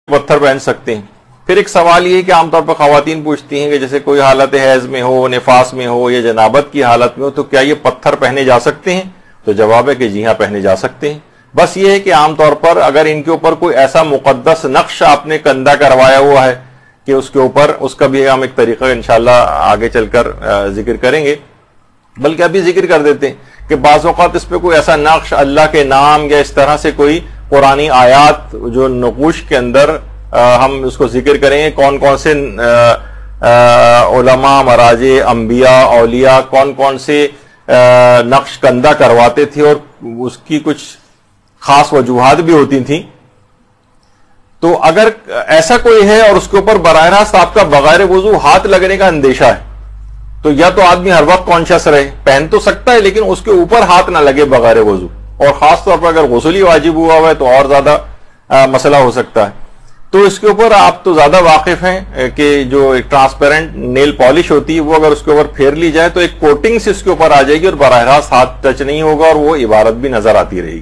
پتھر پہن سکتے ہیں. پھر ایک سوال یہ ہے کہ عام طور پر خواتین پوچھتی ہیں کہ جیسے کوئی حالت حیض میں ہو, نفاس میں ہو یا جنابت کی حالت میں ہو تو کیا یہ پتھر پہنے جا سکتے ہیں؟ تو جواب ہے کہ جی ہاں پہنے جا سکتے ہیں. بس یہ ہے کہ عام طور پر اگر ان کے اوپر کوئی ایسا مقدس نقش آپ نے کندہ کروایا ہوا ہے کہ اس کے اوپر, اس کا بھی ہم ایک طریقہ انشاءاللہ آگے چل کر ذکر کریں گے, بلکہ ابھی ذکر کر دیتے ہیں کہ بعض اوقات اس پہ کوئی ایسا نقش اللہ کے نام یا اس طرح سے کوئی قرآنی آیات جو نقوش کے اندر ہم اس کو ذکر کریں گے, کون کون سے علماء, مراجع, انبیاء, اولیاء کون کون سے نقش کندہ کرواتے تھے اور اس کی کچھ خاص وجوہات بھی ہوتی تھیں. تو اگر ایسا کوئی ہے اور اس کے اوپر براہ راست آپ کا بغیر وضو ہاتھ لگنے کا اندیشہ ہے تو یا تو آدمی ہر وقت کانشیس رہے, پہن تو سکتا ہے لیکن اس کے اوپر ہاتھ نہ لگے بغیر وضو, اور خاص طور پر اگر غسل ہی واجب ہوا ہوا ہے تو اور زیادہ مسئلہ ہو سکتا ہے. تو اس کے اوپر آپ تو زیادہ واقف ہیں کہ جو ایک ٹرانسپیرنٹ نیل پالش ہوتی ہے وہ اگر اس کے اوپر پھیر لی جائے تو ایک کوٹنگ سے اس کے اوپر آ جائے گی اور براہ راست ہاتھ ٹچ نہیں ہوگا اور وہ عبارت بھی نظر آتی رہے گی.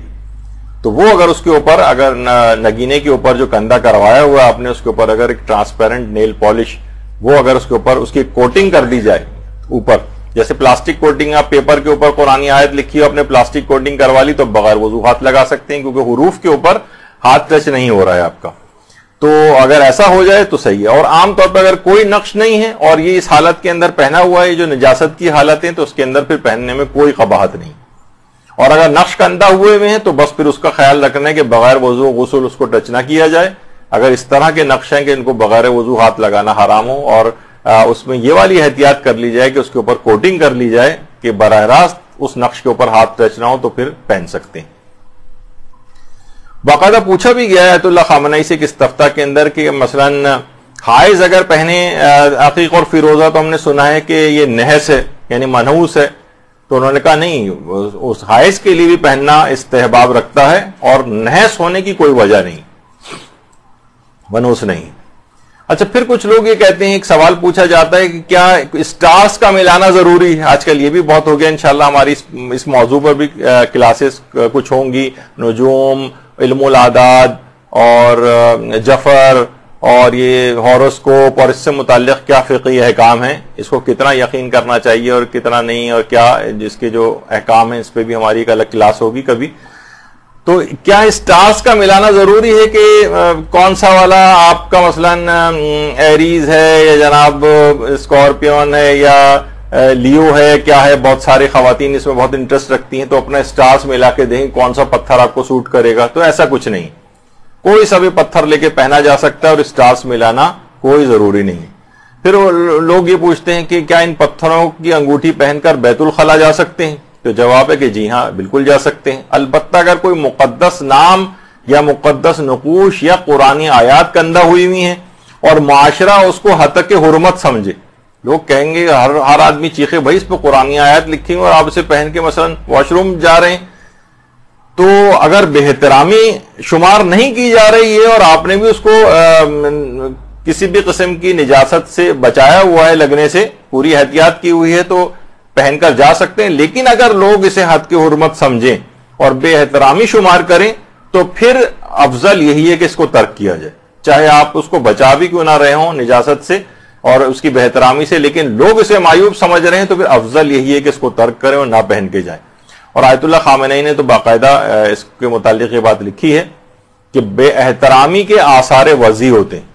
تو وہ اگر اس کے اوپر اگر نگینے کے اوپر جو کندہ کروایا ہوا آپ نے اس کے اوپر اگر ایک ٹرانسپیرنٹ نیل پالش وہ اگر اس کے اوپر اس کی کوٹنگ کر دی جائے اوپر, جیسے پلاسٹک کوٹنگ آپ پیپر کے اوپر قرآنی آیت لکھی ہو, آپ نے پلاسٹک کوٹنگ کروا لی تو بغیر وضو ہاتھ لگا سکتے ہیں کیونکہ حروف کے اوپر ہاتھ ٹچ نہیں ہو رہا ہے آپ کا. تو اگر ایسا ہو جائے تو صحیح ہے. اور عام طور پر اگر کوئی نقش نہیں ہے اور یہ اس حالت کے اندر پہنا ہوا ہے جو نجاست کی حالت ہے تو اس کے اندر پھر پہننے میں کوئی قباحت نہیں. اور اگر نقش کندہ ہوئے ہوئے ہیں تو بس پھر اس کا خیال رکھنا ہے کہ بغیر وضو غسل اس کو ٹچ نہ کیا جائے. اگر اس طرح کے نقش ہیں کہ ان کو بغیر وضو ہاتھ لگانا حرام ہو اور اس میں یہ والی احتیاط کر لی جائے کہ اس کے اوپر کوٹنگ کر لی جائے کہ براہ راست اس نقش کے اوپر ہاتھ ٹچ نہ ہو تو پھر پہن سکتے ہیں. باقاعدہ پوچھا بھی گیا ہے آیت اللہ خامنئی سے کہ استفتاء کے اندر کہ مثلاً حائض اگر پہنے عقیق اور فیروزہ تو ہم نے سنا ہے کہ یہ نحس ہے یعنی منحوس ہے, تو انہوں نے کہا نہیں, اس حائض کے لیے بھی پہننا استحباب رکھتا ہے اور نحس ہونے کی کوئی وجہ نہیں, منحوس نہیں. اچھا پھر کچھ لوگ یہ کہتے ہیں, ایک سوال پوچھا جاتا ہے کہ کیا اسٹارز کا ملانا ضروری ہے؟ آج کل یہ بھی بہت ہو گیا, انشاءاللہ ہماری اس موضوع پر بھی کلاسز کچھ ہوں گی, نجوم, علم الاعداد اور جفر اور یہ ہاروسکوپ اور اس سے متعلق کیا فقہی احکام ہیں, اس کو کتنا یقین کرنا چاہیے اور کتنا نہیں, اور کیا جس کے جو احکام ہیں اس پہ بھی ہماری ایک الگ کلاس ہوگی کبھی. تو کیا اسٹارز کا ملانا ضروری ہے کہ کون سا والا آپ کا مثلاً ایریز ہے یا جناب اسکارپیون ہے یا لیو ہے, کیا ہے, بہت ساری خواتین اس میں بہت انٹرسٹ رکھتی ہیں تو اپنا اسٹارز ملا کے دیکھیں کون سا پتھر آپ کو سوٹ کرے گا. تو ایسا کچھ نہیں, کوئی سا بھی پتھر لے کے پہنا جا سکتا ہے اور اسٹارز ملانا کوئی ضروری نہیں. پھر لوگ یہ پوچھتے ہیں کہ کیا ان پتھروں کی انگوٹھی پہن کر بیت الخلا جا سکتے ہیں؟ تو جواب ہے کہ جی ہاں بالکل جا سکتے ہیں, البتہ اگر کوئی مقدس نام یا مقدس نقوش یا قرآنی آیات کندہ ہوئی ہوئی ہیں اور معاشرہ اس کو حتق حرمت سمجھے. لوگ کہیں گے ہر آدمی چیخے بھائی اس پہ قرآنی آیات لکھی ہوئی اور آپ اسے پہن کے مثلا واش روم جا رہے ہیں, تو اگر بے احترامی شمار نہیں کی جا رہی ہے اور آپ نے بھی اس کو کسی بھی قسم کی نجاست سے بچایا ہوا ہے, لگنے سے پوری احتیاط کی ہوئی ہے, تو پہن کر جا سکتے ہیں. لیکن اگر لوگ اسے حد کی حرمت سمجھیں اور بے احترامی شمار کریں تو پھر افضل یہی ہے کہ اس کو ترک کیا جائے, چاہے آپ اس کو بچا بھی کیوں نہ رہے ہوں نجاست سے اور اس کی بے احترامی سے, لیکن لوگ اسے معیوب سمجھ رہے ہیں تو پھر افضل یہی ہے کہ اس کو ترک کریں اور نہ پہن کے جائیں. اور آیت اللہ خامنئی نے تو باقاعدہ اس کے متعلق یہ بات لکھی ہے کہ بے احترامی کے آثار وضع ہوتے ہیں,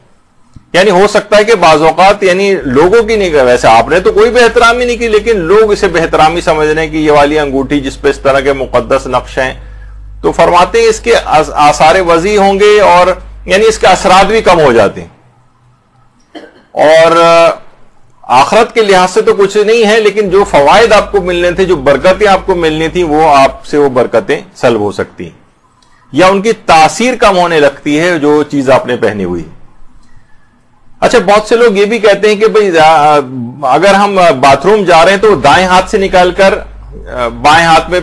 یعنی ہو سکتا ہے کہ بعض اوقات یعنی لوگوں کی نہیں, ویسے آپ نے تو کوئی بے احترامی نہیں کی لیکن لوگ اسے بے احترامی سمجھ رہے ہیں کہ یہ والی انگوٹھی جس پہ اس طرح کے مقدس نقش ہیں, تو فرماتے ہیں اس کے آثار وضع ہوں گے اور یعنی اس کے اثرات بھی کم ہو جاتے ہیں. اور آخرت کے لحاظ سے تو کچھ نہیں ہے, لیکن جو فوائد آپ کو ملنے تھے, جو برکتیں آپ کو ملنی تھی, وہ آپ سے وہ برکتیں سلب ہو سکتی ہیں یا ان کی تاثیر کم ہونے لگتی ہے جو چیز آپ نے پہنی ہوئی. اچھا بہت سے لوگ یہ بھی کہتے ہیں کہ بھئی اگر ہم باتھ روم جا رہے ہیں تو دائیں ہاتھ سے نکال کر بائیں ہاتھ میں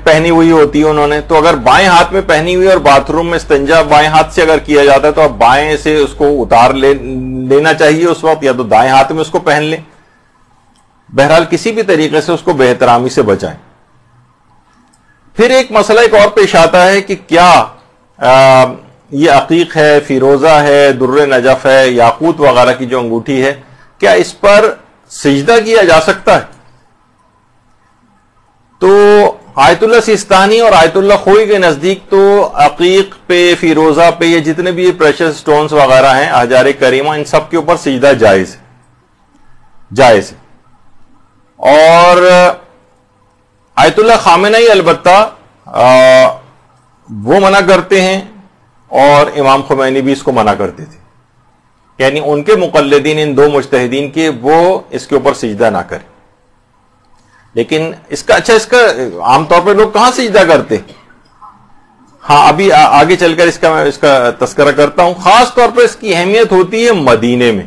پہنی ہوئی ہوتی ہے انہوں نے, تو اگر بائیں ہاتھ میں پہنی ہوئی اور باتھ روم میں استنجا بائیں ہاتھ سے اگر کیا جاتا ہے تو آپ بائیں سے اس کو اتار لینا چاہیے اس وقت, یا تو دائیں ہاتھ میں اس کو پہن لیں. بہرحال کسی بھی طریقے سے اس کو بے احترامی سے بچائیں. پھر ایک مسئلہ ایک اور پیش آتا ہے کہ کیا یہ عقیق ہے، فیروزہ ہے، در نجف ہے، یاقوت وغیرہ کی جو انگوٹھی ہے، کیا اس پر سجدہ کیا جا سکتا ہے؟ تو آیت اللہ سیستانی اور آیت اللہ خوئی کے نزدیک تو عقیق پہ، فیروزہ پہ، یہ جتنے بھی پریشس سٹونز وغیرہ ہیں، احجار کریمہ، ان سب کے اوپر سجدہ جائز ہے۔ اور آیت اللہ خامنئی البتہ وہ منع کرتے ہیں، اور امام خمینی بھی اس کو منع کرتے تھے، یعنی ان کے مقلدین، ان دو مجتہدین کے، وہ اس کے اوپر سجدہ نہ کریں۔ لیکن اس کا عام طور پہ لوگ کہاں سجدہ کرتے؟ ہاں، ابھی آگے چل کر اس کا تذکرہ کرتا ہوں۔ خاص طور پر اس کی اہمیت ہوتی ہے مدینے میں۔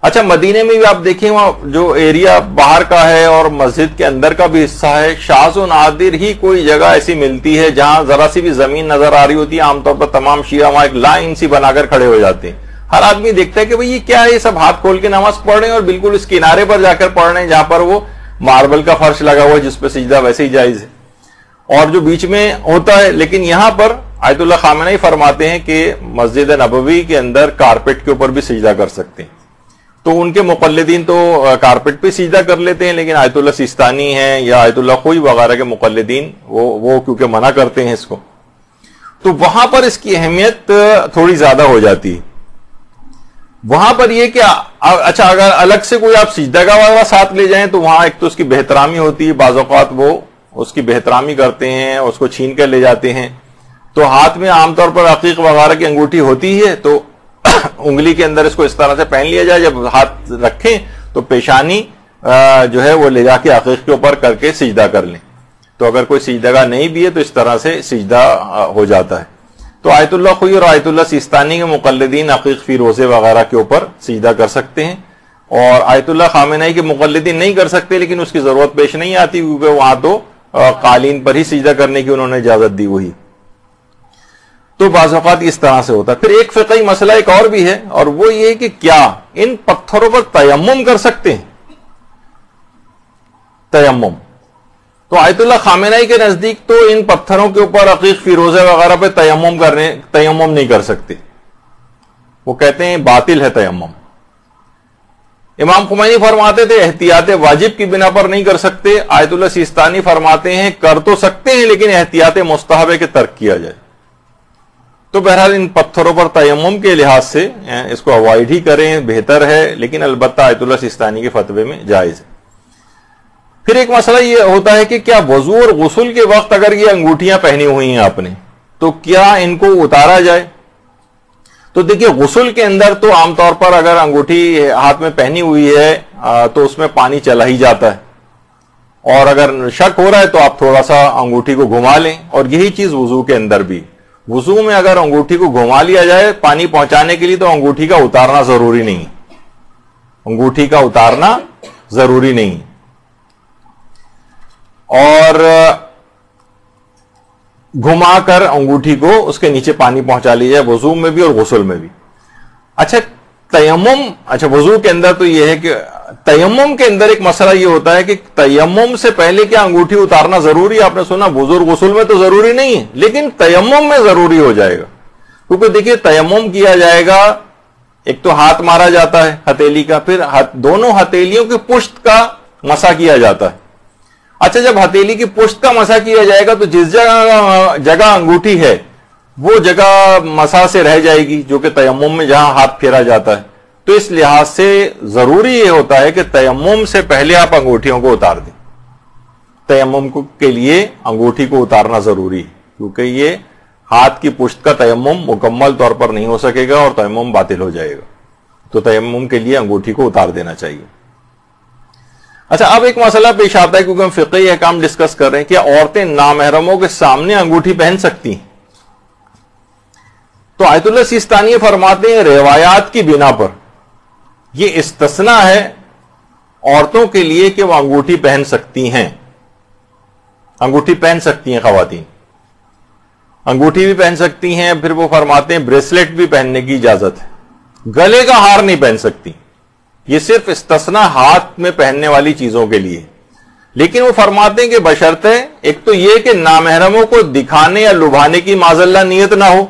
اچھا، مدینے میں بھی آپ دیکھیں، وہاں جو ایریا باہر کا ہے اور مسجد کے اندر کا بھی حصہ ہے، شاذ و نادر ہی کوئی جگہ ایسی ملتی ہے جہاں ذرا سی بھی زمین نظر آ رہی ہوتی ہے۔ عام طور پر تمام شیعہ وہاں ایک لائن سی بنا کر کھڑے ہو جاتے ہیں۔ ہر آدمی دیکھتا ہے کہ بھئی یہ کیا ہے، یہ سب ہاتھ کھول کے نماز پڑھ رہے ہیں، اور بالکل اس کنارے پر جا کر پڑھ رہے ہیں جہاں پر وہ ماربل کا فرش لگا ہوا ہے جس پہ سجدہ ویسے ہی جائز ہے، اور جو بیچ میں ہوتا ہے۔ لیکن یہاں پر آیت اللہ خامنئی فرماتے ہیں کہ مسجد نبوی کے اندر کارپیٹ کے اوپر بھی سجدہ کر سکتے ہیں۔ تو ان کے مقلدین تو کارپیٹ پہ سجدہ کر لیتے ہیں، لیکن آیت اللہ سیستانی ہیں یا آیت اللہ خوئی وغیرہ کے مقلدین وہ کیونکہ منع کرتے ہیں اس کو، تو وہاں پر اس کی اہمیت تھوڑی زیادہ ہو جاتی ہے۔ وہاں پر یہ کہ اچھا، اگر الگ سے کوئی آپ سجدہ گاہ وغیرہ ساتھ لے جائیں تو وہاں ایک تو اس کی بہترامی ہوتی ہے، بعض اوقات وہ اس کی بہترامی کرتے ہیں، اس کو چھین کر لے جاتے ہیں۔ تو ہاتھ میں عام طور پر عقیق وغیرہ کی انگوٹھی ہوتی ہے، تو انگلی کے اندر اس کو اس طرح سے پہن لیا جائے، جب ہاتھ رکھیں تو پیشانی جو ہے وہ لے جا کے عقیق کے اوپر کر کے سجدہ کر لیں۔ تو اگر کوئی سجدہ گاہ نہیں بھی ہے تو اس طرح سے سجدہ ہو جاتا ہے۔ تو آیت اللہ خوئی اور آیت اللہ سیستانی کے مقلدین عقیق، فیروزے وغیرہ کے اوپر سجدہ کر سکتے ہیں، اور آیت اللہ خامنئی کے مقلدین نہیں کر سکتے، لیکن اس کی ضرورت پیش نہیں آتی کیونکہ وہاں تو قالین پر ہی سجدہ کرنے کی انہوں نے اجازت دی ہوئی۔ تو بعض اوقات اس طرح سے ہوتا ہے۔ پھر ایک فقہی مسئلہ ایک اور بھی ہے، اور وہ یہ کہ کیا ان پتھروں پر تیمم کر سکتے ہیں؟ تیمم تو آیت اللہ خامنئی کے نزدیک تو ان پتھروں کے اوپر عقیق، فیروزے وغیرہ پہ تیمم نہیں کر سکتے، وہ کہتے ہیں باطل ہے تیمم۔ امام خمینی فرماتے تھے احتیاط واجب کی بنا پر نہیں کر سکتے، آیت اللہ سیستانی فرماتے ہیں کر تو سکتے ہیں لیکن احتیاط مستحب ہے کہ ترک کیا جائے۔ تو بہرحال ان پتھروں پر تیمم کے لحاظ سے اس کو اوائڈ ہی کریں، بہتر ہے، لیکن البتہ آیت اللہ سیستانی کے فتوے میں جائز ہے۔ پھر ایک مسئلہ یہ ہوتا ہے کہ کیا وضو اور غسل کے وقت اگر یہ انگوٹھیاں پہنی ہوئی ہیں آپ نے تو کیا ان کو اتارا جائے؟ تو دیکھیے، غسل کے اندر تو عام طور پر اگر انگوٹھی ہاتھ میں پہنی ہوئی ہے تو اس میں پانی چلا ہی جاتا ہے، اور اگر شک ہو رہا ہے تو آپ تھوڑا سا انگوٹھی کو گھما لیں، اور یہی چیز وضو کے اندر بھی۔ وضو میں اگر انگوٹھی کو گھما لیا جائے پانی پہنچانے کے لیے تو انگوٹھی کا اتارنا ضروری نہیں، انگوٹھی کا اتارنا ضروری نہیں، اور گھما کر انگوٹھی کو اس کے نیچے پانی پہنچا لیا جائے، وضو میں بھی اور غسل میں بھی۔ اچھا، تیمم، وضو کے اندر تو یہ ہے کہ تیمم کے اندر ایک مسئلہ یہ ہوتا ہے کہ تیمم سے پہلے کیا انگوٹھی اتارنا ضروری ہے؟ آپ نے سنا وضو اور غسل میں تو ضروری نہیں ہے، لیکن تیمم میں ضروری ہو جائے گا، کیونکہ دیکھیے تیمم کیا جائے گا، ایک تو ہاتھ مارا جاتا ہے ہتھیلی کا، پھر دونوں ہتھیلیوں کی پشت کا مسح کیا جاتا ہے۔ اچھا، جب ہتھیلی کی پشت کا مسح کیا جائے گا تو جس جگہ انگوٹھی ہے وہ جگہ مسح سے رہ جائے گی، جو کہ تیمم میں جہاں ہاتھ پھیرا جاتا ہے۔ تو اس لحاظ سے ضروری یہ ہوتا ہے کہ تیمم سے پہلے آپ انگوٹھیوں کو اتار دیں۔ تیمم کے لیے انگوٹھی کو اتارنا ضروری ہے، کیونکہ یہ ہاتھ کی پشت کا تیمم مکمل طور پر نہیں ہو سکے گا اور تیمم باطل ہو جائے گا، تو تیمم کے لیے انگوٹھی کو اتار دینا چاہیے۔ اچھا، اب ایک مسئلہ پیش آتا ہے کیونکہ ہم فقہی احکام ڈسکس کر رہے ہیں، کیا عورتیں نامحرموں کے سامنے انگوٹھی پہن سکتی ہیں؟ تو آیت اللہ سیستانی فرماتے ہیں روایات کی بنا پر یہ استثناء ہے عورتوں کے لیے کہ وہ انگوٹھی پہن سکتی ہیں، انگوٹھی پہن سکتی ہیں خواتین، انگوٹھی بھی پہن سکتی ہیں۔ پھر وہ فرماتے ہیں بریسلیٹ بھی پہننے کی اجازت ہے، گلے کا ہار نہیں پہن سکتی، یہ صرف استثناء ہاتھ میں پہننے والی چیزوں کے لیے۔ لیکن وہ فرماتے ہیں کہ بشرطے ایک تو یہ کہ نامحرموں کو دکھانے یا لبھانے کی معاذ اللہ نیت نہ ہو،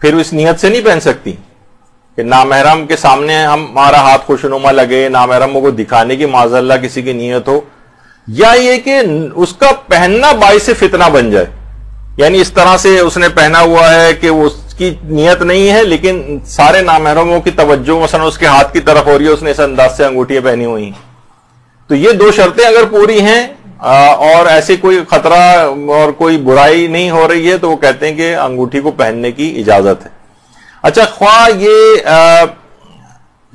پھر اس نیت سے نہیں پہن سکتی کہ نامحرم کے سامنے ہمارا ہاتھ خوشنما لگے، نامحرموں کو دکھانے کی معاذ اللہ کسی کی نیت ہو، یا یہ کہ اس کا پہننا باعث فتنہ بن جائے، یعنی اس طرح سے اس نے پہنا ہوا ہے کہ وہ اس کی نیت نہیں ہے لیکن سارے نامحرموں کی توجہ مثلا اس کے ہاتھ کی طرف ہو رہی ہے، اس نے اس انداز سے انگوٹھیاں پہنی ہوئی ہیں. تو یہ دو شرطیں اگر پوری ہیں اور ایسے کوئی خطرہ اور کوئی برائی نہیں ہو رہی ہے تو وہ کہتے ہیں کہ انگوٹھی کو پہننے کی اجازت ہے. اچھا، خواہ یہ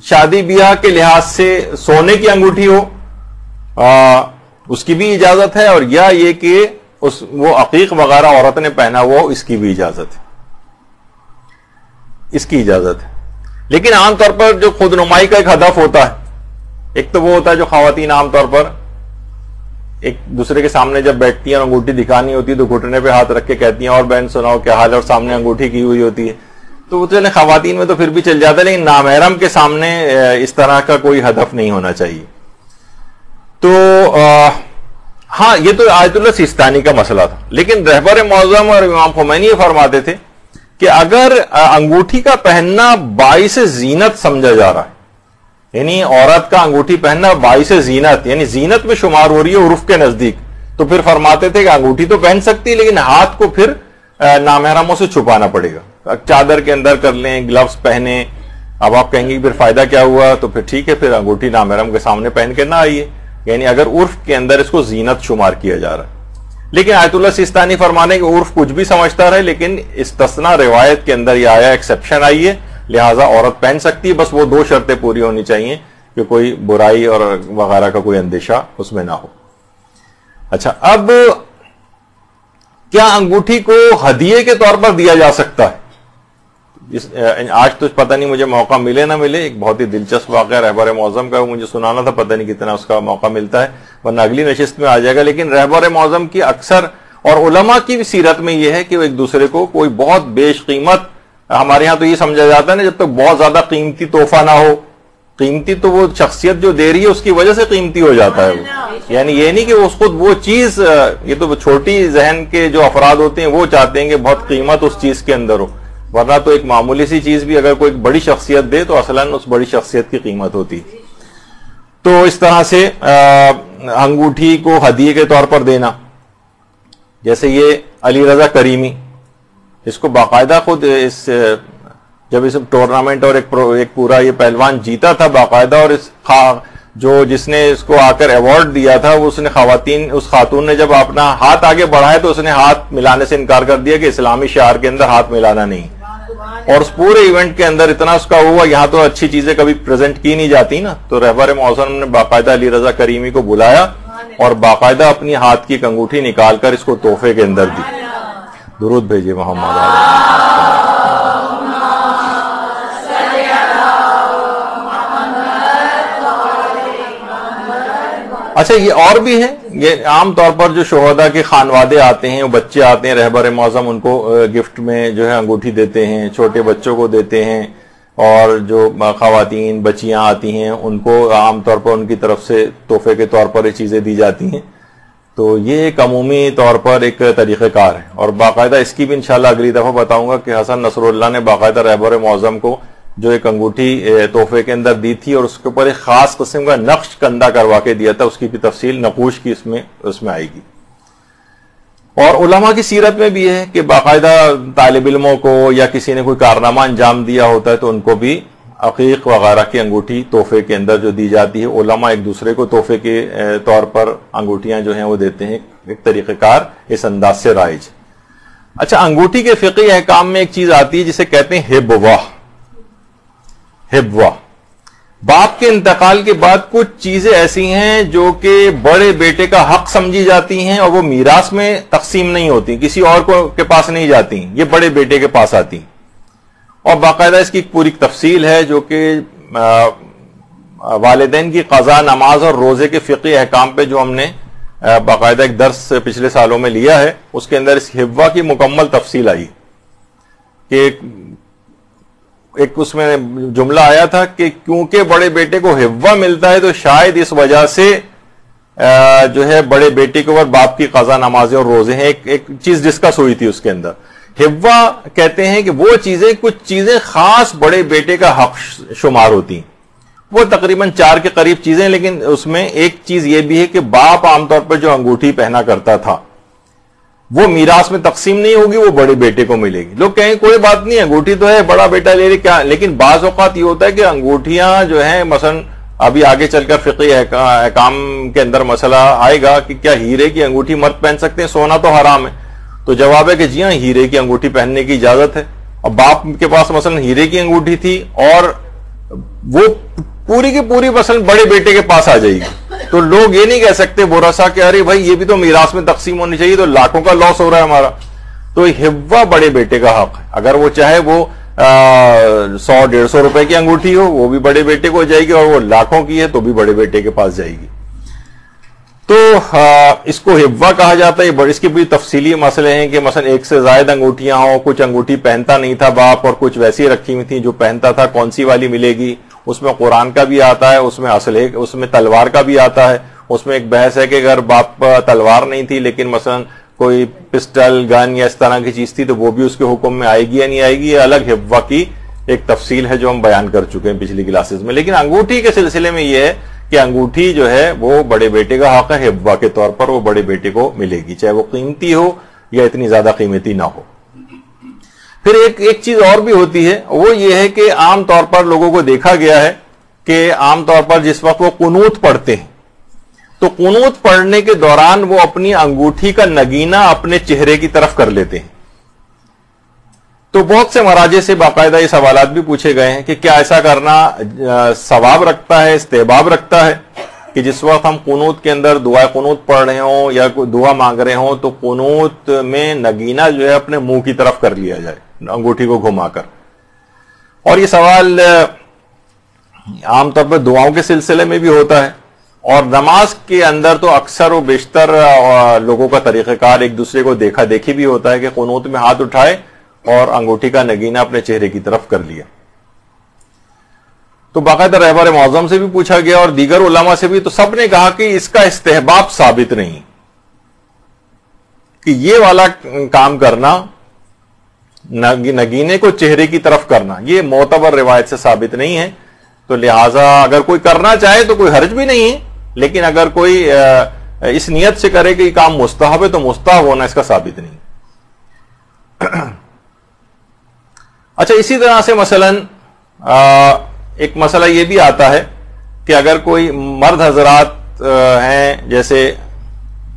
شادی بیاہ کے لحاظ سے سونے کی انگوٹھی ہو اس کی بھی اجازت ہے، اور یا یہ کہ وہ عقیق وغیرہ عورت نے پہنا ہوا ہو اس کی بھی اجازت ہے، اس کی اجازت ہے. لیکن عام طور پر جو خود نمائی کا ایک ہدف ہوتا ہے، ایک تو وہ ہوتا ہے جو خواتین عام طور پر ایک دوسرے کے سامنے جب بیٹھتی ہیں اور انگوٹھی دکھانی ہوتی ہے تو گھٹنے پہ ہاتھ رکھ کے کہتی ہیں اور بہن سناؤ کیا حال ہے، اور سامنے انگوٹھی کی ہوئی ہوتی ہے. تو چلے خواتین میں تو پھر بھی چل جاتا ہے، لیکن نامحرم کے سامنے اس طرح کا کوئی ہدف نہیں ہونا چاہیے. تو ہاں، یہ تو آیت اللہ سیستانی کا مسئلہ تھا. لیکن رہبر معظم اور امام خمینی یہ فرماتے تھے کہ اگر انگوٹھی کا پہننا باعث زینت سمجھا جا رہا ہے، یعنی عورت کا انگوٹھی پہننا باعث زینت، یعنی زینت میں شمار ہو رہی ہے عرف کے نزدیک، تو پھر فرماتے تھے کہ انگوٹھی تو پہن سکتی لیکن ہاتھ کو پھر نامحرموں سے چھپانا پڑے گا. چادر کے اندر کر لیں، گلوز پہنے. اب آپ کہیں گے پھر فائدہ کیا ہوا؟ تو پھر ٹھیک ہے، پھر انگوٹھی نامحرم کے سامنے پہن کے نہ آئیے، یعنی اگر عرف کے اندر اس کو زینت شمار کیا جا رہا ہے. لیکن آیت اللہ سیستانی فرمانے کہ عرف کچھ بھی سمجھتا رہے، لیکن استثناء روایت کے اندر یہ آیا، ایکسیپشن آئی ہے، لہٰذا عورت پہن سکتی ہے، بس وہ دو شرطیں پوری ہونی چاہیے کہ کوئی برائی اور وغیرہ کا کوئی اندیشہ اس میں نہ ہو. اچھا، اب کیا انگوٹھی کو ہدیے کے طور پر دیا جا سکتا ہے؟ آج تو پتہ نہیں مجھے موقع ملے نہ ملے، ایک بہت ہی دلچسپ واقعہ رہبر معظم کا مجھے سنانا تھا، پتہ نہیں کتنا اس کا موقع ملتا ہے، ورنہ اگلی نشست میں آ جائے گا. لیکن رہبر معظم کی اکثر اور علماء کی بھی سیرت میں یہ ہے کہ وہ ایک دوسرے کو کوئی بہت بیش قیمت، ہمارے ہاں تو یہ سمجھا جاتا ہے نا جب تک بہت زیادہ قیمتی تحفہ نہ ہو، قیمتی تو وہ شخصیت جو دے رہی ہے اس کی وجہ سے قیمتی ہو جاتا ہے وہ، یعنی یہ نہیں کہ وہ خود وہ چیز، یہ تو چھوٹی ذہن کے جو افراد ہوتے ہیں وہ چاہتے ہیں کہ بہت قیمت اس چیز کے اندر ہو، ورنہ تو ایک معمولی سی چیز بھی اگر کوئی بڑی شخصیت دے تو اصلاً اس بڑی شخصیت کی قیمت ہوتی. تو اس طرح سے انگوٹھی کو ہدیے کے طور پر دینا، جیسے یہ علی رضا کریمی، اس کو باقاعدہ خود جب اس ٹورنامنٹ اور ایک پورا یہ پہلوان جیتا تھا باقاعدہ، اور جس نے اس کو آ کر ایوارڈ دیا تھا اس نے اس خاتون نے جب اپنا ہاتھ آگے بڑھایا تو اس نے ہاتھ ملانے سے انکار کر دیا کہ اسلامی شعار کے اندر ہاتھ ملانا نہیں. اور اس پورے ایونٹ کے اندر اتنا اس کا ہوا، یہاں تو اچھی چیزیں کبھی پریزنٹ کی نہیں جاتی نا، تو رہبر معظم نے باقاعدہ علی رضا کریمی کو بلایا اور باقاعدہ اپنی ہاتھ کی انگوٹھی نکال کر اس کو تحفے کے اندر دی. درود بھیجیے محمد. اچھا، یہ اور بھی ہیں، یہ عام طور پر جو شہداء کے خانوادے آتے ہیں، وہ بچے آتے ہیں، رہبر معظم ان کو گفٹ میں جو ہے انگوٹھی دیتے ہیں، چھوٹے بچوں کو دیتے ہیں، اور جو خواتین بچیاں آتی ہیں ان کو عام طور پر ان کی طرف سے تحفے کے طور پر یہ چیزیں دی جاتی ہیں. تو یہ ایک عمومی طور پر ایک طریقہ کار ہے، اور باقاعدہ اس کی بھی انشاءاللہ اگلی دفعہ بتاؤں گا کہ حسن نصر اللہ نے باقاعدہ رہبر معظم کو جو ایک انگوٹھی تحفے کے اندر دی تھی اور اس کے اوپر ایک خاص قسم کا نقش کندہ کروا کے دیا تھا، اس کی بھی تفصیل نقوش کی اس میں آئے گی. اور علماء کی سیرت میں بھی ہے کہ باقاعدہ طالب علموں کو یا کسی نے کوئی کارنامہ انجام دیا ہوتا ہے تو ان کو بھی عقیق وغیرہ کی انگوٹھی تحفے کے اندر جو دی جاتی ہے، علماء ایک دوسرے کو تحفے کے طور پر انگوٹھیاں جو ہیں وہ دیتے ہیں، ایک طریقہ کار اس انداز سے رائج. اچھا، انگوٹھی کے فقہی احکام میں ایک چیز آتی ہے جسے کہتے ہیں ہبوہ. باپ کے انتقال کے بعد کچھ چیزیں ایسی ہیں جو کہ بڑے بیٹے کا حق سمجھی جاتی ہیں اور وہ میراث میں تقسیم نہیں ہوتی، کسی اور کے پاس نہیں جاتی، یہ بڑے بیٹے کے پاس آتی. اور باقاعدہ اس کی ایک پوری تفصیل ہے جو کہ والدین کی قضا، نماز اور روزے کے فقہی احکام پہ جو ہم نے باقاعدہ ایک درس پچھلے سالوں میں لیا ہے، اس کے اندر اس ہبوہ کی مکمل تفصیل آئی کہ ایک اس میں جملہ آیا تھا کہ کیونکہ بڑے بیٹے کو ہبوہ ملتا ہے تو شاید اس وجہ سے جو ہے بڑے بیٹے کے اوپر باپ کی قضا، نمازیں اور روزے ہیں. ایک چیز ڈسکس ہوئی تھی اس کے اندر ہوا کہتے ہیں کہ وہ چیزیں کچھ چیزیں خاص بڑے بیٹے کا حق شمار ہوتی ہیں، وہ تقریباً 4 کے قریب چیزیں، لیکن اس میں ایک چیز یہ بھی ہے کہ باپ عام طور پر جو انگوٹھی پہنا کرتا تھا وہ میراث میں تقسیم نہیں ہوگی، وہ بڑے بیٹے کو ملے گی۔ لوگ کہیں کوئی بات نہیں، انگوٹھی تو ہے، بڑا بیٹا لے لے کیا، لیکن بعض اوقات یہ ہوتا ہے کہ انگوٹھیاں جو ہیں مثلا ابھی آگے چل کر فقہی احکام کے اندر مسئلہ آئے گا کہ کیا ہیرے کی انگوٹھی مرد پہن سکتے ہیں، سونا تو حرام ہے، تو جواب ہے کہ جی ہاں ہیرے کی انگوٹھی پہننے کی اجازت ہے۔ اب باپ کے پاس مثلا ہیرے کی انگوٹھی تھی اور وہ پوری کی پوری مثلا بڑے بیٹے کے پاس آ جائے گی، تو لوگ یہ نہیں کہہ سکتے برسا کہ ارے بھائی یہ بھی تو میراث میں تقسیم ہونی چاہیے، تو لاکھوں کا لاس ہو رہا ہے ہمارا۔ تو ہوا بڑے بیٹے کا حق ہے، اگر وہ چاہے وہ 100-150 روپے کی انگوٹھی ہو وہ بھی بڑے بیٹے کو جائے گی، اور وہ لاکھوں کی ہے تو بھی بڑے بیٹے کے پاس جائے گی۔ تو اس کو ہوا کہا جاتا ہے۔ اس کے بھی تفصیلی مسئلے ہیں کہ مثلا 1 سے زائد انگوٹھیاں ہوں، کچھ انگوٹھی پہنتا نہیں تھا باپ اور کچھ ویسی رکھی ہوئی تھیں، جو پہنتا تھا کون سی والی ملے گی، اس میں قرآن کا بھی آتا ہے، اس میں تلوار کا بھی آتا ہے۔ اس میں ایک بحث ہے کہ اگر باپ تلوار نہیں تھی لیکن مثلا کوئی پسٹل گن یا اس طرح کی چیز تھی تو وہ بھی اس کے حکم میں آئے گی یا نہیں آئے گی، یہ الگ ہوا کی ایک تفصیل ہے جو ہم بیان کر چکے ہیں پچھلی کلاسز میں۔ لیکن انگوٹھی کے سلسلے میں یہ ہے کہ انگوٹھی جو ہے وہ بڑے بیٹے کا حق ہے، ہوا کے طور پر وہ بڑے بیٹے کو ملے گی، چاہے وہ قیمتی ہو یا اتنی زیادہ قیمتی نہ ہو۔ پھر ایک چیز اور بھی ہوتی ہے، وہ یہ ہے کہ عام طور پر لوگوں کو دیکھا گیا ہے کہ عام طور پر جس وقت وہ قنوت پڑھتے ہیں تو قنوت پڑھنے کے دوران وہ اپنی انگوٹھی کا نگینہ اپنے چہرے کی طرف کر لیتے ہیں۔ تو بہت سے مراجع سے باقاعدہ یہ سوالات بھی پوچھے گئے ہیں کہ کیا ایسا کرنا ثواب رکھتا ہے، استحباب رکھتا ہے کہ جس وقت ہم قنوت کے اندر دعا قنوت پڑھ رہے ہوں یا کوئی دعا مانگ رہے ہوں تو قنوت میں نگینہ جو ہے اپنے منہ کی طرف کر لیا جائے انگوٹھی کو گھما کر۔ اور یہ سوال عام طور پر دعاؤں کے سلسلے میں بھی ہوتا ہے، اور نماز کے اندر تو اکثر و بیشتر لوگوں کا طریقہ کار ایک دوسرے کو دیکھا دیکھی بھی ہوتا ہے کہ قنوت میں ہاتھ اٹھائے اور انگوٹھی کا نگینہ اپنے چہرے کی طرف کر لیا۔ تو باقاعدہ رہبر معظم سے بھی پوچھا گیا اور دیگر علماء سے بھی، تو سب نے کہا کہ اس کا استحباب ثابت نہیں، کہ یہ والا کام کرنا نگینے کو چہرے کی طرف کرنا یہ معتبر روایت سے ثابت نہیں ہے، تو لہٰذا اگر کوئی کرنا چاہے تو کوئی حرج بھی نہیں ہے، لیکن اگر کوئی اس نیت سے کرے کہ یہ کام مستحب ہے تو مستحب ہونا اس کا ثابت نہیں۔ اچھا، اسی طرح سے مثلا ایک مسئلہ یہ بھی آتا ہے کہ اگر کوئی مرد حضرات ہیں، جیسے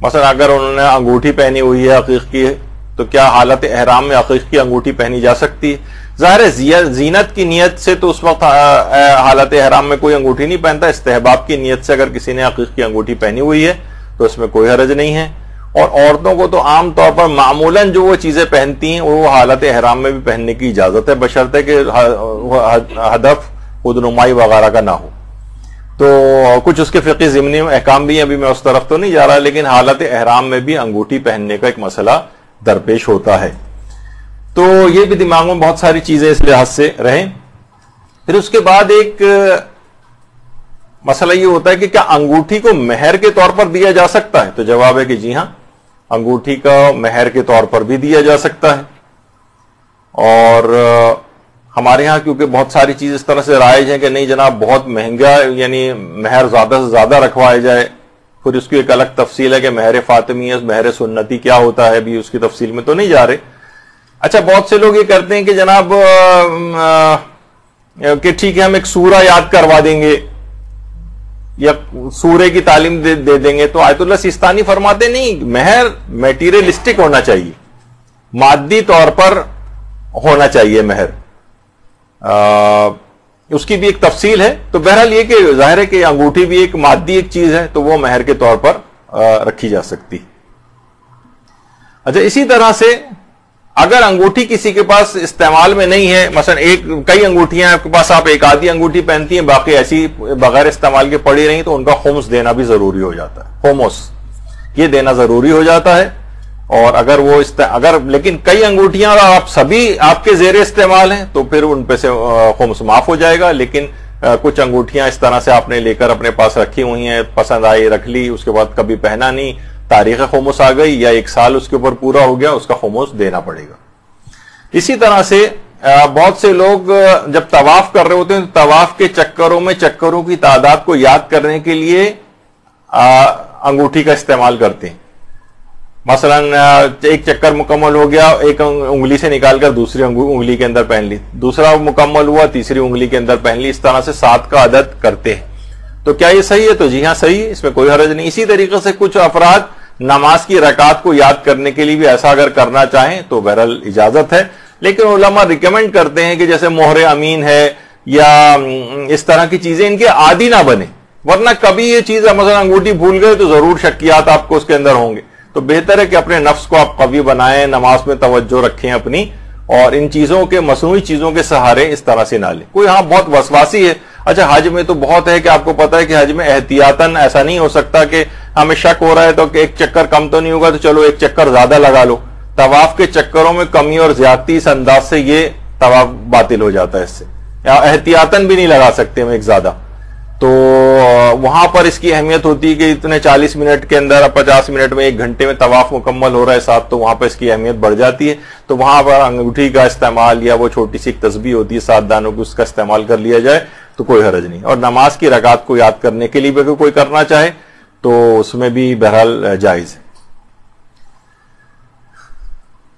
مثلا اگر انہوں نے انگوٹھی پہنی ہوئی ہے عقیق کی ہے تو کیا حالت احرام میں عقیق کی انگوٹھی پہنی جا سکتی ہے؟ ظاہر ہے زینت کی نیت سے تو اس وقت حالت احرام میں کوئی انگوٹھی نہیں پہنتا، استحباب کی نیت سے اگر کسی نے عقیق کی انگوٹھی پہنی ہوئی ہے تو اس میں کوئی حرج نہیں ہے۔ اور عورتوں کو تو عام طور پر معمولاً جو وہ چیزیں پہنتی ہیں وہ حالت احرام میں بھی پہننے کی اجازت ہے، بشرطے کہ ہدف خود نمائی وغیرہ کا نہ ہو۔ تو کچھ اس کے فقہی ضمنی احکام بھی ہیں، ابھی میں اس طرف تو نہیں جا رہا، لیکن حالت احرام میں بھی انگوٹھی پہننے کا ایک مسئلہ درپیش ہوتا ہے۔ تو یہ بھی دماغ میں بہت ساری چیزیں اس لحاظ سے رہیں۔ پھر اس کے بعد ایک مسئلہ یہ ہوتا ہے کہ کیا انگوٹھی کو مہر کے طور پر دیا جا سکتا ہے؟ تو جواب ہے کہ جی ہاں، انگوٹھی کا مہر کے طور پر بھی دیا جا سکتا ہے۔ اور ہمارے ہاں کیونکہ بہت ساری چیز اس طرح سے رائج ہیں کہ نہیں جناب بہت مہنگا، یعنی مہر زیادہ سے زیادہ رکھوائے جائے، پھر اس کی ایک الگ تفصیل ہے کہ مہر فاطمیہ مہر سنتی کیا ہوتا ہے، بھی اس کی تفصیل میں تو نہیں جا رہے۔ اچھا، بہت سے لوگ یہ کرتے ہیں کہ جناب کہ ٹھیک ہے ہم ایک سورہ یاد کروا دیں گے یا سورے کی تعلیم دے دیں گے، تو آیت اللہ سیستانی فرماتے نہیں، مہر میٹیریلسٹک ہونا چاہیے، مادی طور پر ہونا چاہیے مہر، اس کی بھی ایک تفصیل ہے۔ تو بہرحال یہ کہ ظاہر ہے کہ انگوٹھی بھی ایک مادی ایک چیز ہے تو وہ مہر کے طور پر رکھی جا سکتی۔ اچھا، اسی طرح سے اگر انگوٹھی کسی کے پاس استعمال میں نہیں ہے، مثلا کئی انگوٹھیاں آپ کے پاس، آپ ایک آدھی انگوٹھی پہنتی ہیں، باقی ایسی بغیر استعمال کے پڑی رہی، تو ان کا خمس دینا بھی ضروری ہو جاتا ہے، خمس یہ دینا ضروری ہو جاتا ہے۔ اور اگر وہ لیکن کئی انگوٹھیاں آپ سبھی آپ کے زیر استعمال ہیں تو پھر ان پہ سے خمس معاف ہو جائے گا، لیکن کچھ انگوٹھیاں اس طرح سے آپ نے لے کر اپنے پاس رکھی ہوئی ہیں، پسند آئی رکھ لی، اس کے بعد کبھی پہنا نہیں، تاریخ خمس آ گئی یا 1 سال اس کے اوپر پورا ہو گیا، اس کا خمس دینا پڑے گا۔ اسی طرح سے بہت سے لوگ جب طواف کر رہے ہوتے ہیں تو طواف کے چکروں میں چکروں کی تعداد کو یاد کرنے کے لیے انگوٹھی کا استعمال کرتے ہیں. مثلا ایک چکر مکمل ہو گیا، ایک انگلی سے نکال کر دوسری انگلی کے اندر پہن لی، دوسرا مکمل ہوا تیسری انگلی کے اندر پہن لی، اس طرح سے 7 کا عدد کرتے ہیں. تو کیا یہ صحیح ہے؟ تو جی ہاں صحیح ہے، اس میں کوئی حرج نہیں. اسی طریقے سے کچھ افراد نماز کی رکعات کو یاد کرنے کے لیے بھی ایسا اگر کرنا چاہیں تو بہرحال اجازت ہے، لیکن علماء ریکمینڈ کرتے ہیں کہ جیسے مہر امین ہے یا اس طرح کی چیزیں ان کے عادی نہ بنے، ورنہ کبھی یہ چیز مثلا انگوٹھی بھول گئے تو ضرور شکیات آپ کو اس کے اندر ہوں گے. تو بہتر ہے کہ اپنے نفس کو آپ قوی بنائیں، نماز میں توجہ رکھیں اپنی، اور ان چیزوں کے مصنوعی چیزوں کے سہارے اس طرح سے نہ لیں. کوئی ہاں بہت وسواسی ہے، اچھا حج میں تو بہت ہے کہ آپ کو پتا ہے کہ حج میں احتیاطاً ایسا نہیں ہو سکتا کہ ہمیں شک ہو رہا ہے تو کہ ایک چکر کم تو نہیں ہوگا تو چلو ایک چکر زیادہ لگا لو. طواف کے چکروں میں کمی اور زیادتی اس انداز سے یہ طواف باطل ہو جاتا ہے، اس سے احتیاطاً بھی نہیں لگا سکتے ہم ایک زیادہ. تو وہاں پر اس کی اہمیت ہوتی ہے کہ اتنے 40 منٹ کے اندر 50 منٹ میں 1 گھنٹے میں طواف مکمل ہو رہا ہے 7، تو وہاں پر اس کی اہمیت بڑھ جاتی ہے. تو وہاں پر انگوٹھی کا استعمال یا وہ چھوٹی سی ایک تسبیح ہوتی ہے 7 دانوں کی، اس کا استعمال کر لیا جائے تو کوئی حرج نہیں. اور نماز کی رکعات کو یاد کرنے کے لیے بھی اگر کوئی کرنا چاہے تو اس میں بھی بہرحال جائز ہے.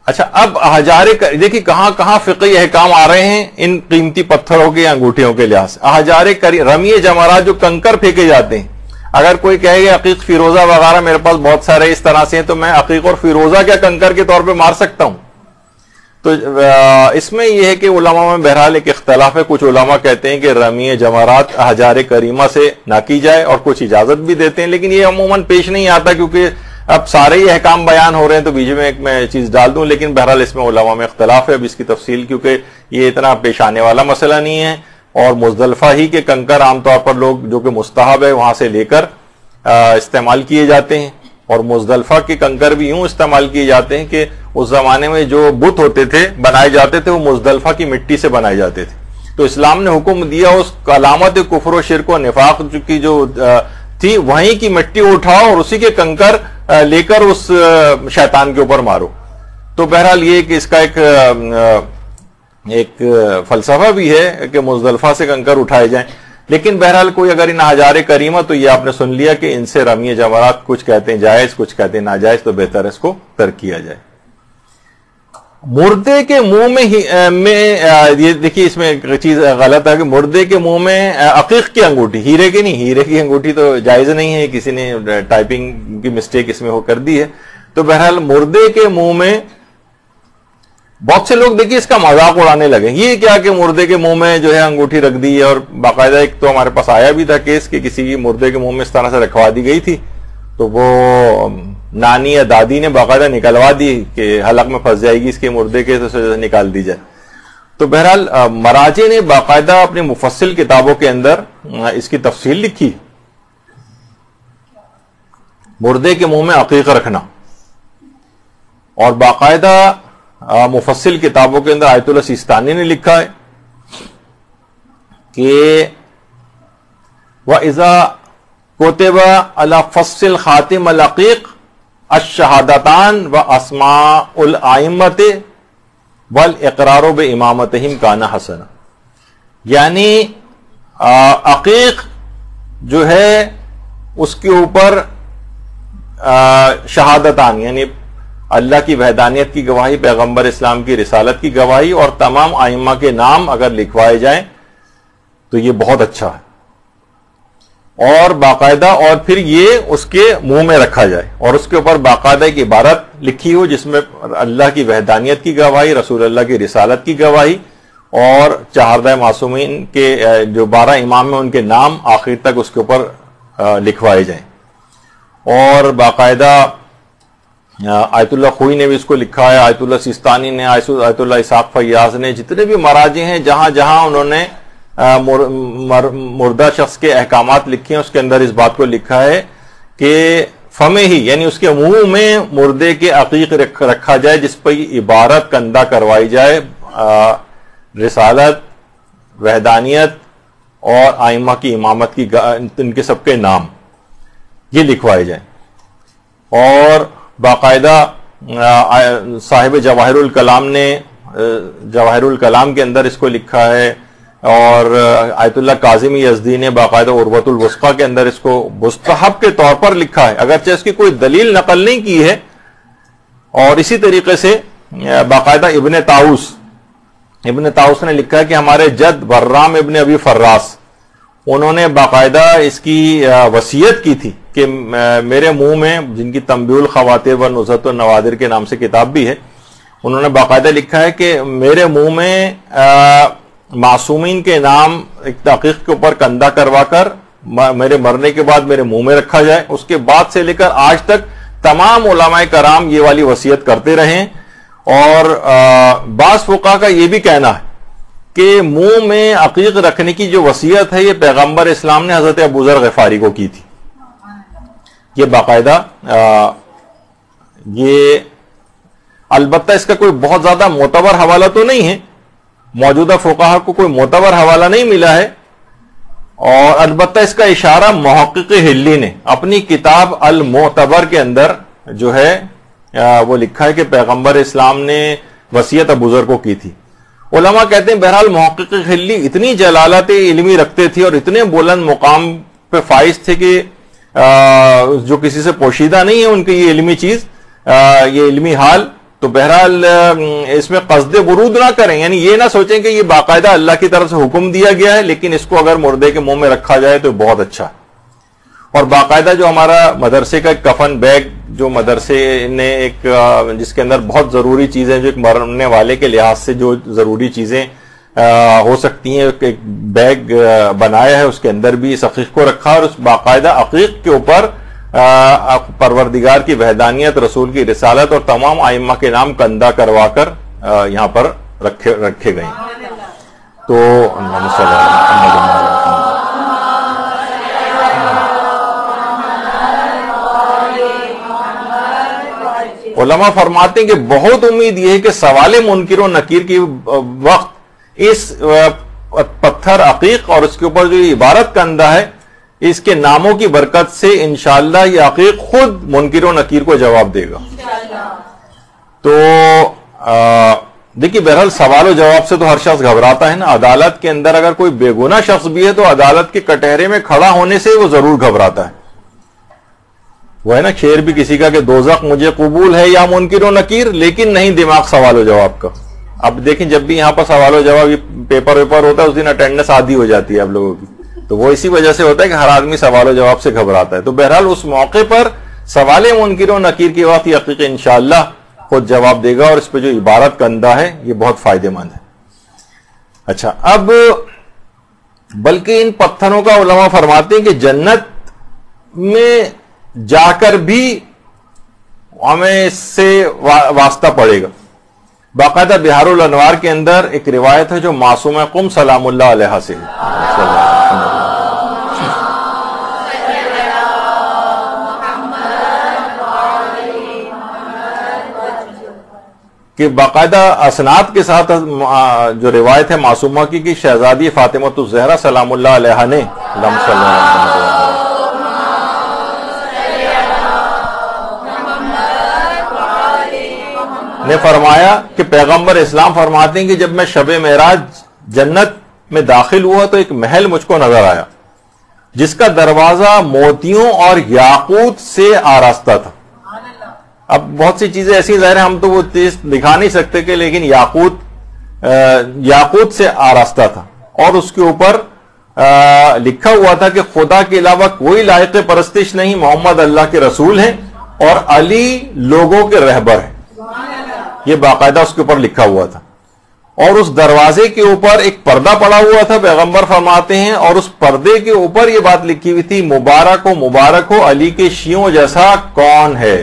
اچھا اب احجار، دیکھیے کہاں کہاں فقہی احکام آ رہے ہیں ان قیمتی پتھروں کے انگوٹھیوں کے لحاظ سے. احجار رمی جمرات، جو کنکر پھینکے جاتے ہیں، اگر کوئی کہے گا عقیق فیروزہ وغیرہ میرے پاس بہت سارے اس طرح سے ہیں تو میں عقیق اور فیروزہ کیا کنکر کے طور پہ مار سکتا ہوں؟ تو اس میں یہ ہے کہ علماء میں بہرحال ایک اختلاف ہے. کچھ علماء کہتے ہیں کہ رمی جمرات احجار کریمہ سے نہ کی جائے، اور کچھ اجازت بھی دیتے ہیں، لیکن یہ عموماً پیش نہیں آتا کیونکہ اب سارے ہی احکام بیان ہو رہے ہیں تو بیچ میں ایک میں چیز ڈال دوں. لیکن بہرحال اس میں علماء میں اختلاف ہے، اب اس کی تفصیل کیونکہ یہ اتنا پیش آنے والا مسئلہ نہیں ہے. اور مزدلفہ ہی کے کنکر عام طور پر لوگ جو کہ مستحب ہے وہاں سے لے کر استعمال کیے جاتے ہیں، اور مزدلفہ کے کنکر بھی یوں استعمال کیے جاتے ہیں کہ اس زمانے میں جو بت ہوتے تھے بنائے جاتے تھے وہ مزدلفہ کی مٹی سے بنائے جاتے تھے. تو اسلام نے حکم دیا اس علامت کفر و شرک و نفاق کی جو تھی وہیں کی مٹی اٹھاؤ اور اسی کے کنکر لے کر اس شیطان کے اوپر مارو. تو بہرحال یہ کہ اس کا ایک فلسفہ بھی ہے کہ مزدلفہ سے کنکر اٹھائے جائیں. لیکن بہرحال کوئی اگر ان احجار کریمہ، تو یہ آپ نے سن لیا کہ ان سے رمی جمرات کچھ کہتے ہیں جائز کچھ کہتے ہیں ناجائز، تو بہتر ہے اس کو ترک کیا جائے. مردے کے منہ میں یہ دیکھیے اس میں ایک چیز غلط ہے کہ مردے کے منہ میں عقیق کی انگوٹھی، ہیرے کی نہیں، ہیرے کی انگوٹھی تو جائز نہیں ہے، کسی نے ٹائپنگ کی مسٹیک اس میں ہو کر دی ہے. تو بہرحال مردے کے منہ میں بہت سے لوگ دیکھیے اس کا مذاق اڑانے لگے. یہ کیا کہ مردے کے منہ میں جو ہے انگوٹھی رکھ دی ہے، اور باقاعدہ ایک تو ہمارے پاس آیا بھی تھا کیس کہ کسی مردے کے منہ میں اس طرح سے رکھوا دی گئی تھی، تو وہ نانی یا دادی نے باقاعدہ نکلوا دی کہ حلق میں پھنس جائے گی اس کے مردے کے، تو اسے نکال دی جائے. تو بہرحال مراجع نے باقاعدہ اپنی مفصل کتابوں کے اندر اس کی تفصیل لکھی، مردے کے منہ میں عقیق رکھنا. اور باقاعدہ مفصل کتابوں کے اندر آیت اللہ سیستانی نے لکھا ہے کہ وَإِذَا كُتِبَ عَلَى فَصِّ الْخَاتِمِ الْعَقِيقِ الشَّهَادَتَانِ وَأَسْمَاءُ الْأَئِمَّةِ وَالْإِقْرَارُ بِإِمَامَتِهِمْ كَانَ حَسَنًا. یعنی عقیق جو ہے اس کے اوپر شہادتان، یعنی اللہ کی وحدانیت کی گواہی، پیغمبر اسلام کی رسالت کی گواہی، اور تمام ائمہ کے نام اگر لکھوائے جائیں تو یہ بہت اچھا ہے. اور باقاعدہ اور پھر یہ اس کے منہ میں رکھا جائے اور اس کے اوپر باقاعدہ ایک عبارت لکھی ہو جس میں اللہ کی وحدانیت کی گواہی، رسول اللہ کی رسالت کی گواہی، اور 14 معصومین کے جو 12 امام ہیں ان کے نام آخر تک اس کے اوپر لکھوائے جائیں. اور باقاعدہ آیت اللہ خوئی نے بھی اس کو لکھا ہے، آیت اللہ سیستانی نے، آیت اللہ اسحاق فیاض نے، جتنے بھی مراجع ہیں جہاں جہاں انہوں نے مردہ شخص کے احکامات لکھے ہیں اس کے اندر اس بات کو لکھا ہے کہ فمے ہی، یعنی اس کے منہ میں مردے کے عقیق رکھا جائے جس پر عبارت کندہ کروائی جائے، رسالت، وحدانیت اور ائمہ کی امامت کی ان کے سب کے نام یہ لکھوائے جائیں. اور باقاعدہ صاحب جواہر الکلام نے جواہر الکلام کے اندر اس کو لکھا ہے، اور آیت اللہ کاظمی یزدی نے باقاعدہ عروۃ الوثقی کے اندر اس کو مستحب کے طور پر لکھا ہے، اگرچہ اس کی کوئی دلیل نقل نہیں کی ہے۔ اور اسی طریقے سے باقاعدہ ابن طاؤس نے لکھا ہے کہ ہمارے جد برام ابن ابی فراس، انہوں نے باقاعدہ اس کی وصیت کی تھی کہ میرے منہ میں، جن کی تنبیہ الخواطر و نزہۃ النوادر کے نام سے کتاب بھی ہے، انہوں نے باقاعدہ لکھا ہے کہ میرے منہ میں معصومین کے نام ایک تحقیق کے اوپر کندہ کروا کر میرے مرنے کے بعد میرے منہ میں رکھا جائے۔ اس کے بعد سے لے کر آج تک تمام علماء کرام یہ والی وصیت کرتے رہے، اور بعض فقہا کا یہ بھی کہنا ہے کہ منہ میں عقیق رکھنے کی جو وصیت ہے یہ پیغمبر اسلام نے حضرت ابو ذر غفاری کو کی تھی۔ یہ باقاعدہ یہ البتہ اس کا کوئی بہت زیادہ معتبر حوالہ تو نہیں ہے، موجودہ فقہا کو کوئی معتبر حوالہ نہیں ملا ہے، اور البتہ اس کا اشارہ محقق حلی نے اپنی کتاب المعتبر کے اندر جو ہے وہ لکھا ہے کہ پیغمبر اسلام نے وصیت ابو ذر کو کی تھی۔ علماء کہتے ہیں بہرحال محقق حلی اتنی جلالت علمی رکھتے تھے اور اتنے بلند مقام پہ فائز تھے کہ جو کسی سے پوشیدہ نہیں ہے ان کی یہ علمی چیز، یہ علمی حال، تو بہرحال اس میں قصد ورود نہ کریں، یعنی یہ نہ سوچیں کہ یہ باقاعدہ اللہ کی طرف سے حکم دیا گیا ہے لیکن اس کو اگر مردے کے منہ میں رکھا جائے تو بہت اچھا ہے۔ اور باقاعدہ جو ہمارا مدرسے کا ایک کفن بیگ جو مدرسے نے ایک جس کے اندر بہت ضروری چیزیں جو ایک مرنے والے کے لحاظ سے جو ضروری چیزیں ہو سکتی ہیں، ایک بیگ بنایا ہے، اس کے اندر بھی اس عقیق کو رکھا، اور اس باقاعدہ عقیق کے اوپر پروردگار کی وحدانیت، رسول کی رسالت اور تمام ائمہ کے نام کندہ کروا کر یہاں پر رکھے گئے۔ تو علماء فرماتے ہیں کہ بہت امید یہ ہے کہ سوال منکر و نکیر کی وقت اس پتھر عقیق اور اس کے اوپر جو عبارت کندہ ہے اس کے ناموں کی برکت سے انشاءاللہ یہ عقیق خود منکر و نکیر کو جواب دے گا۔ تو دیکھیے بہرحال سوال و جواب سے تو ہر شخص گھبراتا ہے نا، عدالت کے اندر اگر کوئی بے گناہ شخص بھی ہے تو عدالت کے کٹہرے میں کھڑا ہونے سے وہ ضرور گھبراتا ہے۔ وہ ہے نا شعر بھی کسی کا کہ دوزخ مجھے قبول ہے یا منکر و نکیر، لیکن نہیں دماغ سوال و جواب کا۔ اب دیکھیں جب بھی یہاں پر سوال و جواب یہ پیپر ہوتا ہے اس دن اٹینڈنس آدھی ہو جاتی ہے آپ لوگوں کی، تو وہ اسی وجہ سے ہوتا ہے کہ ہر آدمی سوال و جواب سے گھبراتا ہے۔ تو بہرحال اس موقع پر سوال منکر و نکیر کے وقت یہ عقیق انشاءاللہ خود جواب دے گا، اور اس پہ جو عبارت کندہ ہے یہ بہت فائدہ مند ہے۔ اچھا، اب بلکہ ان پتھروں کا علماء فرماتے ہیں کہ جنت میں جا کر بھی ہمیں اس سے واسطہ پڑے گا۔ باقاعدہ بہار الانوار کے اندر ایک روایت ہے جو معصومہ قم سلام اللہ علیہ سے ہے کہ باقاعدہ اسناد کے ساتھ جو روایت ہے معصومہ کی کہ شہزادی فاطمہ الزہرا سلام اللہ علیہ نے فرمایا کہ پیغمبر اسلام فرماتے ہیں کہ جب میں شب معراج جنت میں داخل ہوا تو ایک محل مجھ کو نظر آیا جس کا دروازہ موتیوں اور یاقوت سے آراستہ تھا۔ اب بہت سی چیزیں ایسی ظاہر ہیں ہم تو وہ چیز دکھا نہیں سکتے کہ لیکن یاقوت سے آراستہ تھا، اور اس کے اوپر لکھا ہوا تھا کہ خدا کے علاوہ کوئی لائق پرستش نہیں، محمد اللہ کے رسول ہیں اور علی لوگوں کے رہبر ہیں۔ یہ باقاعدہ اس کے اوپر لکھا ہوا تھا، اور اس دروازے کے اوپر ایک پردہ پڑا ہوا تھا، پیغمبر فرماتے ہیں، اور اس پردے کے اوپر یہ بات لکھی ہوئی تھی مبارک ہو علی کے شیعوں جیسا کون ہے۔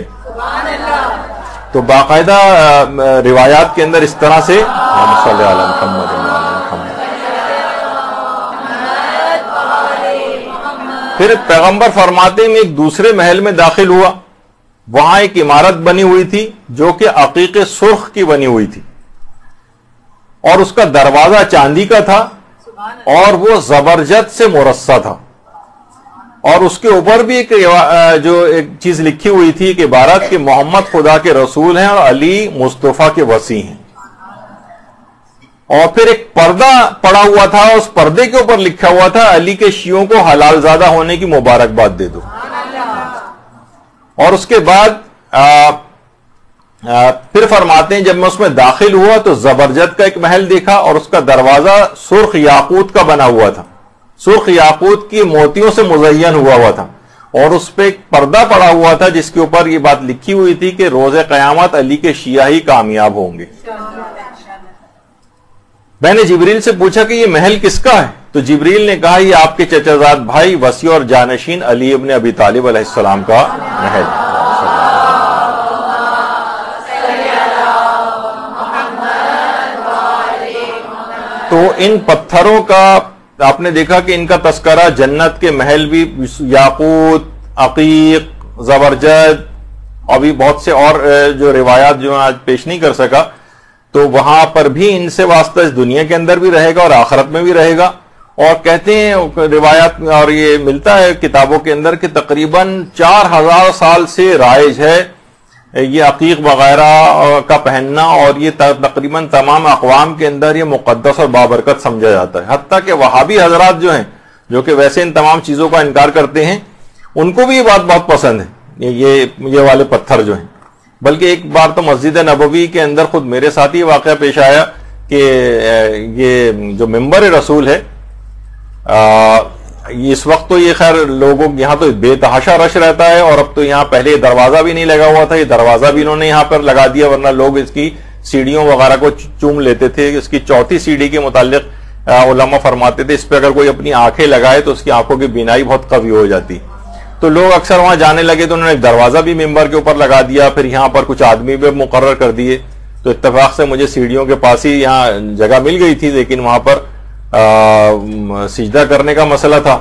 تو باقاعدہ روایات کے اندر اس طرح سے پھر پیغمبر فرماتے میں ایک دوسرے محل میں داخل ہوا، وہاں ایک عمارت بنی ہوئی تھی جو کہ عقیق سرخ کی بنی ہوئی تھی، اور اس کا دروازہ چاندی کا تھا اور وہ زبرجد سے مرصع تھا، اور اس کے اوپر بھی ایک چیز لکھی ہوئی تھی کہ عبارت کہ محمد خدا کے رسول ہیں اور علی مصطفیٰ کے وصی ہیں۔ اور پھر ایک پردہ پڑا ہوا تھا, اس پردے کے اوپر لکھا ہوا تھا علی کے شیعوں کو حلال زادہ ہونے کی مبارکباد دے دو. اور اس کے بعد پھر فرماتے ہیں جب میں اس میں داخل ہوا تو زبرجد کا ایک محل دیکھا اور اس کا دروازہ سرخ یاقوت کا بنا ہوا تھا, سرخ یاقوت کی موتیوں سے مزین ہوا تھا, اور اس پہ ایک پردہ پڑا ہوا تھا جس کے اوپر یہ بات لکھی ہوئی تھی کہ روز قیامت علی کے شیعہ ہی کامیاب ہوں گے. میں نے جبریل سے پوچھا کہ یہ محل کس کا ہے؟ تو جبریل نے کہا یہ آپ کے چچا زاد بھائی وسیع اور جانشین علی ابن ابی طالب علیہ السلام کا محل. تو ان پتھروں کا آپ نے دیکھا کہ ان کا تذکرہ جنت کے محل بھی یاقوت, عقیق, زبرجد اور بھی بہت سے اور جو روایات جو آج پیش نہیں کر سکا, تو وہاں پر بھی ان سے واسطہ اس دنیا کے اندر بھی رہے گا اور آخرت میں بھی رہے گا. اور کہتے ہیں روایات اور یہ ملتا ہے کتابوں کے اندر کہ تقریباً 4000 سال سے رائج ہے یہ عقیق وغیرہ کا پہننا, اور یہ تقریباً تمام اقوام کے اندر یہ مقدس اور بابرکت سمجھا جاتا ہے. حتیٰ کہ وہابی حضرات جو ہیں جو کہ ویسے ان تمام چیزوں کا انکار کرتے ہیں, ان کو بھی یہ بات بہت پسند ہے یہ والے پتھر جو ہیں. بلکہ ایک بار تو مسجد نبوی کے اندر خود میرے ساتھ یہ واقعہ پیش آیا کہ یہ جو ممبر رسول ہے, اس وقت تو یہ خیر لوگوں یہاں تو بے تحاشا رش رہتا ہے, اور اب تو یہاں پہلے دروازہ بھی نہیں لگا ہوا تھا, یہ دروازہ بھی انہوں نے یہاں پر لگا دیا, ورنہ لوگ اس کی سیڑھیوں وغیرہ کو چوم لیتے تھے. اس کی چوتھی سیڑھی کے متعلق علماء فرماتے تھے اس پہ اگر کوئی اپنی آنکھیں لگائے تو اس کی آنکھوں کی بینائی بہت قوی ہو جاتی. تو لوگ اکثر وہاں جانے لگے تو انہوں نے ایک دروازہ بھی ممبر کے اوپر لگا دیا, پھر یہاں پر کچھ آدمی بھی مقرر کر دیے. تو اتفاق سے مجھے سیڑھیوں کے پاس ہی یہاں جگہ مل گئی تھی, لیکن وہاں پر سجدہ کرنے کا مسئلہ تھا.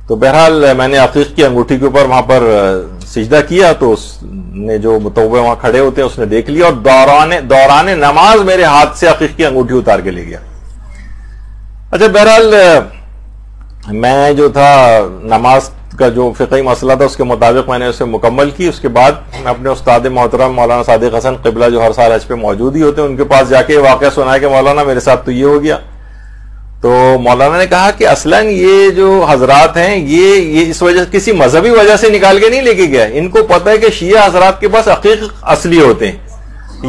تو بہرحال میں نے عقیق کی انگوٹھی کے اوپر وہاں پر سجدہ کیا, تو اس نے جو متوبہ وہاں کھڑے ہوتے ہیں اس نے دیکھ لیا اور دوران نماز میرے ہاتھ سے عقیق کی انگوٹھی اتار کے لے گیا. اچھا بہرحال میں جو تھا نماز کا جو فقہی مسئلہ تھا اس کے مطابق میں نے اسے مکمل کی. اس کے بعد میں اپنے استاد محترم مولانا صادق حسن قبلہ جو ہر سال حج پہ موجود ہی ہوتے ہیں ان کے پاس جا کے واقعہ سنایا کہ مولانا میرے ساتھ تو یہ ہو گیا. تو مولانا نے کہا کہ اصلاً یہ جو حضرات ہیں یہ اس وجہ کسی مذہبی وجہ سے نکال کے نہیں لے کے گیا, ان کو پتہ ہے کہ شیعہ حضرات کے پاس عقیق اصلی ہوتے ہیں,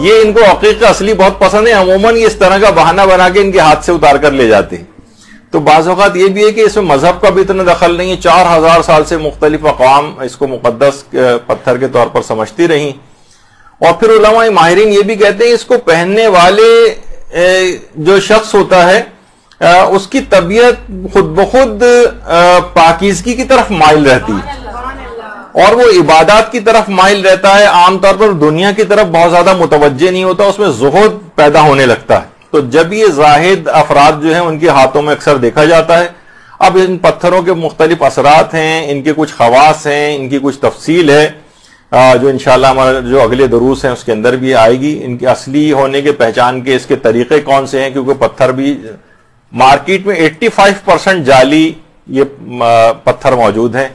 یہ ان کو عقیق اصلی بہت پسند ہے, عموماً یہ اس طرح کا بہانہ بنا کے ان کے ہاتھ سے اتار کر لے جاتے ہیں. تو بعض اوقات یہ بھی ہے کہ اس میں مذہب کا بھی اتنا دخل نہیں ہے, 4000 سال سے مختلف اقوام اس کو مقدس پتھر کے طور پر سمجھتی رہی. اور پھر علماء ماہرین یہ بھی کہتے ہیں اس کو پہننے والے جو شخص ہوتا ہے اس کی طبیعت خود بخود پاکیزگی کی طرف مائل رہتی ہے, اور وہ عبادات کی طرف مائل رہتا ہے. عام طور پر دنیا کی طرف بہت زیادہ متوجہ نہیں ہوتا, اس میں زہد پیدا ہونے لگتا ہے. تو جب یہ زاہد افراد جو ہیں ان کے ہاتھوں میں اکثر دیکھا جاتا ہے. اب ان پتھروں کے مختلف اثرات ہیں, ان کے کچھ خواص ہیں, ان کی کچھ تفصیل ہے جو انشاءاللہ ہمارا جو اگلے دروس ہیں اس کے اندر بھی آئے گی. ان کے اصلی ہونے کے پہچان کے اس کے طریقے کون سے ہیں, کیونکہ پتھر بھی مارکیٹ میں 85% جعلی یہ پتھر موجود ہیں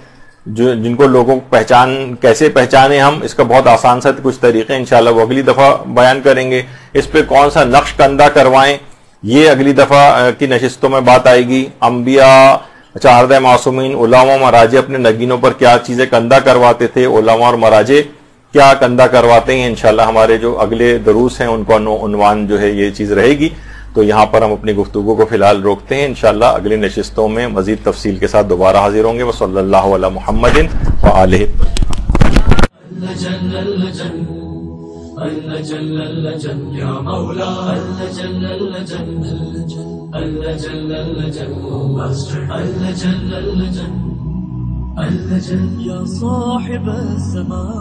جن کو لوگوں پہچان کیسے پہچانے ہم, اس کا بہت آسان سا کچھ طریقے انشاءاللہ وہ اگلی دفعہ بیان کریں گے. اس پہ کون سا نقش کندہ کروائیں یہ اگلی دفعہ کی نشستوں میں بات آئے گی. انبیاء 14 معصومین علماء مراجع اپنے نگینوں پر کیا چیزیں کندہ کرواتے تھے, علماء اور مراجع کیا کندہ کرواتے ہیں, انشاءاللہ ہمارے جو اگلے دروس ہیں ان کو عنوان جو ہے یہ چیز رہے گی. تو یہاں پر ہم اپنی گفتگو کو فی الحال روکتے ہیں, انشاءاللہ اگلی نشستوں میں مزید تفصیل کے ساتھ دوبارہ حاضر ہوں گے. وصلی اللہ علی محمد وآلہ. يا صاحب السماء